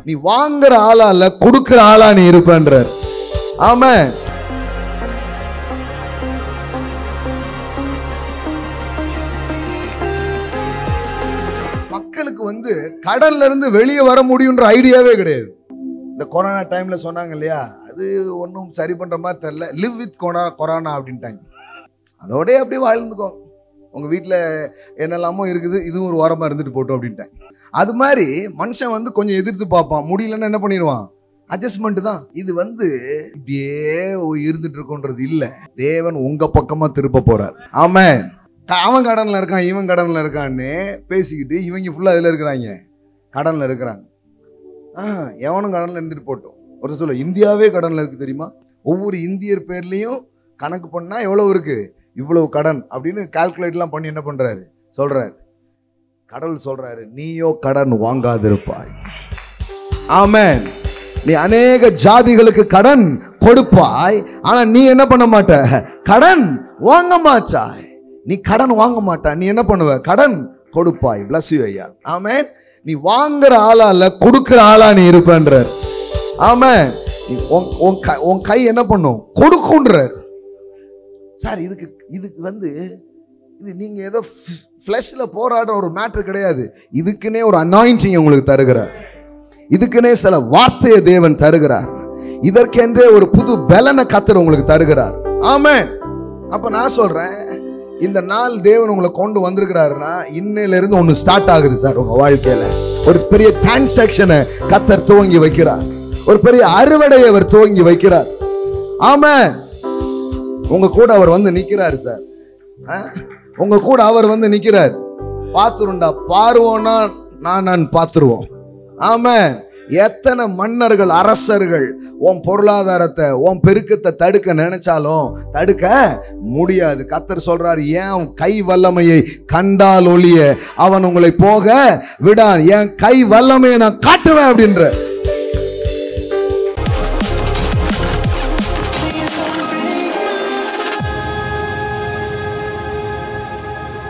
நீ வாங்குற ஆளா இல்ல, கொடுக்கிற ஆளா நீ இருப்பன்றார். ஆமென். மக்களுக்கு கடன்ல இருந்து வெளியே வர முடியுன்ற ஐடியாவே கிடையாது. இந்த கொரோனா டைம்ல சொன்னாங்க இல்லையா, அது ஒன்றும் சரி பண்ற மாதிரி தெரியல, லிவ் வித் கொரோனா அப்படின்ட்டாங்க. அதோடய அப்படியே வாழ்ந்துக்கோ, உங்க வீட்டில் என்னெல்லாமோ இருக்குது, இதுவும் ஒரு வாரமா இருந்துட்டு போட்டோம் அப்படின்ட்டாங்க. அது மாதிரி மனுஷன் கொஞ்சம் எதிர்த்து பார்ப்பான், முடியலன்னு என்ன பண்ணிடுவான், அட்ஜஸ்ட்மெண்ட் தான். இது இப்படியே இருந்துட்டு இருக்கோன்றது இல்லை, தேவன் உங்க பக்கமா திருப்ப போறார். ஆமென். அவன் கடன்ல இருக்கான், இவன் கடன்ல இருக்கான்னு பேசிக்கிட்டு இவங்க ஃபுல்லா இதுல இருக்கிறாங்க, கடன்ல இருக்கிறாங்க. எவனும் கடன்ல இருந்துட்டு போட்டோம். ஒரு சொல்ல இந்தியாவே கடன்ல இருக்கு தெரியுமா? ஒவ்வொரு இந்தியர் பேர்லயும் கணக்கு பண்ணா எவ்வளவு இருக்கு, இவ்வளவு கடன் அப்படின்னு கால்குலேட்லாம் பண்ணி என்ன பண்றாரு, சொல்றாரு. கடவுள் சொல்றாரு, நீயோ கடன் வாங்காதிருப்பாய். ஆமென். நீ அநேக ஜாதிகளுக்கு கடன் கொடுப்பாய், ஆனா நீ என்ன பண்ண மாட்ட, கடன் வாங்க மாட்டாய். நீ கடன் வாங்க மாட்டா, நீ என்ன பண்ணுவ, கடன் கொடுப்பாய். bless you ஐயா. ஆமென். நீ வாங்குற ஆளா இல்ல, கொடுக்கிற ஆளா நீ இருப்பன்றார். ஆமென். உன் கை என்ன பண்ணும், கொடுக்கும்ன்றார். சார் இதுக்கு இது நீங்க ஏதோ ஃப்ளஷ்ல போராடுற ஒரு மேட்டர் கிடையாது. இதுக்குன்னே ஒரு அனாயிண்டிங் உங்களுக்கு தருகிறார், இதுக்குன்னே சில வார்த்தையை தேவன் தருகிறார், இதற்கென்றே ஒரு புது பலனை கர்த்தர் உங்களுக்கு தருகிறார். ஆமென். அப்ப நான் சொல்றேன், இந்த நாள் தேவன் உங்களை கொண்டு வந்திருக்கிறாருன்னா இன்னையில இருந்து ஒன்னு ஸ்டார்ட் ஆகுது சார். உங்க வாழ்க்கையில ஒரு பெரிய டிரான்சாக்சனை கர்த்தர் துவங்கி வைக்கிறார், ஒரு பெரிய அறுவடையை அவர் துவங்கி வைக்கிறார். ஆமென். உங்க கூட அவர் நிக்கிறாரு சார், உங்க கூட அவர் நிக்கிறார். பாத்துருண்டா, பாருவோம்னா நான் பாத்துருவோம். ஆமென். எத்தனை மன்னர்கள் அரசர்கள் உன் பொருளாதாரத்தை உன் பெருக்கத்தை தடுக்க நினைச்சாலும் தடுக்க முடியாது. கர்த்தர் சொல்றார், ஏன் கை வல்லமையை கண்டால் ஒழிய அவன் உங்களை போக விடான், என் கை வல்லமையை நான் காட்டுவேன் அப்படின்ற